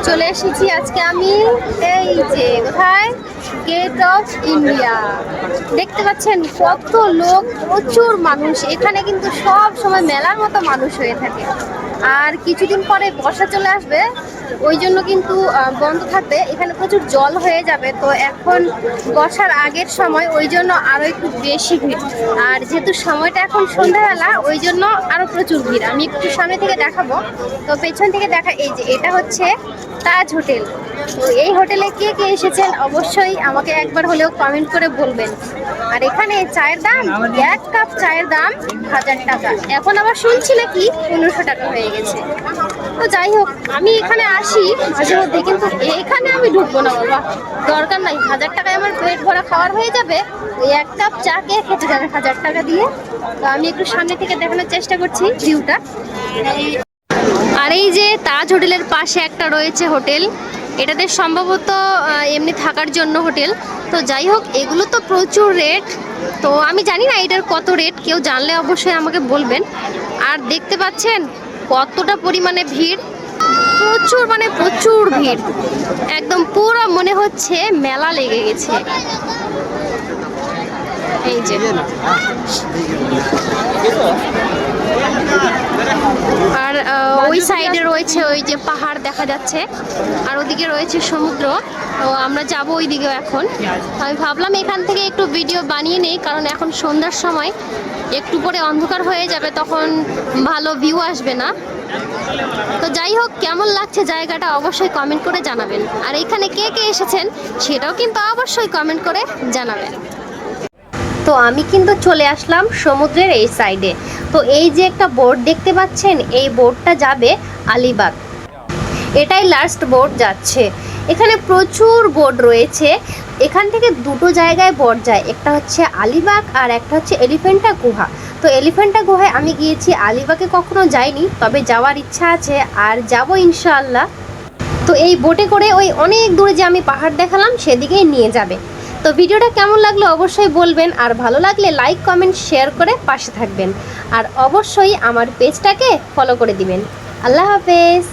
চলে এসেছি আজকে আমি এই যে কোথায় গেট অফ ইন্ডিয়া। দেখতে পাচ্ছেন কত লোক, প্রচুর মানুষ। এখানে কিন্তু সব সময় মেলার মতো মানুষ হয়ে থাকে। আর কিছুদিন পরে বর্ষা চলে আসবে, ওই জন্য কিন্তু বন্ধ থাকবে। এখানে প্রচুর জল হয়ে যাবে। তো এখন বর্ষার আগের সময়, ওই জন্য আরো একটু বেশি ভিড়। আর যেহেতু সময়টা এখন সন্ধ্যাবেলা, ওই জন্য আরো প্রচুর ভিড়। আমি একটু সামনে থেকে দেখাবো। তো পেছন থেকে দেখা, এই যে এটা হচ্ছে তাজ হোটেল। তো এই হোটেলে কে কে এসেছেন অবশ্যই আমাকে একবার হলেও কমেন্ট করে বলবেন। আর এখানে চায়ের দাম, এক কাপ চায়ের দাম 1000 টাকা। এখন আবার শুনছি নাকি 1500 টাকা হয়ে গেছে। তো যাই হোক, আমি এখানে আসি মাঝে মধ্যে, কিন্তু এখানে আমি ঢুকবো না বাবা, দরকার নাই। 1000 টাকায় আমার পেট ভরা খাওয়ার হয়ে যাবে। ওই এক কাপ চা কে খেতে যাবে 1000 টাকা দিয়ে? তো আমি একটু সামনে থেকে দেখানোর চেষ্টা করছি ভিউটা। আর এই যে তাজ হোটেলের পাশে একটা রয়েছে হোটেল, এটাতে সম্ভবত এমনি থাকার জন্য হোটেল। তো যাই হোক, এগুলো তো প্রচুর রেট। তো আমি জানি না এটার কত রেট, কেউ জানলে অবশ্যই আমাকে বলবেন। আর দেখতে পাচ্ছেন কতটা পরিমাণে ভিড়, প্রচুর মানে প্রচুর ভিড়। একদম পুরো মনে হচ্ছে মেলা লেগে গেছে। এই যে আর ওই সাইডে রয়েছে ওই যে পাহাড় দেখা যাচ্ছে, আর ওদিকে রয়েছে সমুদ্র। তো আমরা যাব ওই দিকেও। এখন আমি ভাবলাম এখান থেকে একটু ভিডিও বানিয়ে নেই, কারণ এখন সন্ধ্যার সময়, একটু পরে অন্ধকার হয়ে যাবে, তখন ভালো ভিউ আসবে না। তো যাই হোক, কেমন লাগছে জায়গাটা অবশ্যই কমেন্ট করে জানাবেন। আর এখানে কে কে এসেছেন সেটাও কিন্তু অবশ্যই কমেন্ট করে জানাবেন। তো আমি কিন্তু চলে আসলাম সমুদ্রের এই সাইডে। তো এই যে একটা বোট দেখতে পাচ্ছেন, এই বোটটা যাবে আলিবাগ। এটাই লাস্ট বোট যাচ্ছে। এখানে প্রচুর বোট রয়েছে। এখান থেকে দুটো জায়গায় বোট যায়, একটা হচ্ছে আলিবাগ আর একটা হচ্ছে এলিফ্যান্টা গুহা। তো এলিফ্যান্টা গুহায় আমি গিয়েছি, আলিবাগে কখনো যাইনি, তবে যাওয়ার ইচ্ছা আছে আর যাব ইনশাআল্লাহ। তো এই বোটে করে ওই অনেক দূরে যে আমি পাহাড় দেখালাম সেদিকেই নিয়ে যাবে। তো ভিডিওটা কেমন লাগলো অবশ্যই বলবেন, আর ভালো লাগলে লাইক কমেন্ট শেয়ার করে পাশে থাকবেন। আর অবশ্যই আমার পেজটাকে ফলো করে দিবেন। আল্লাহ হাফেজ।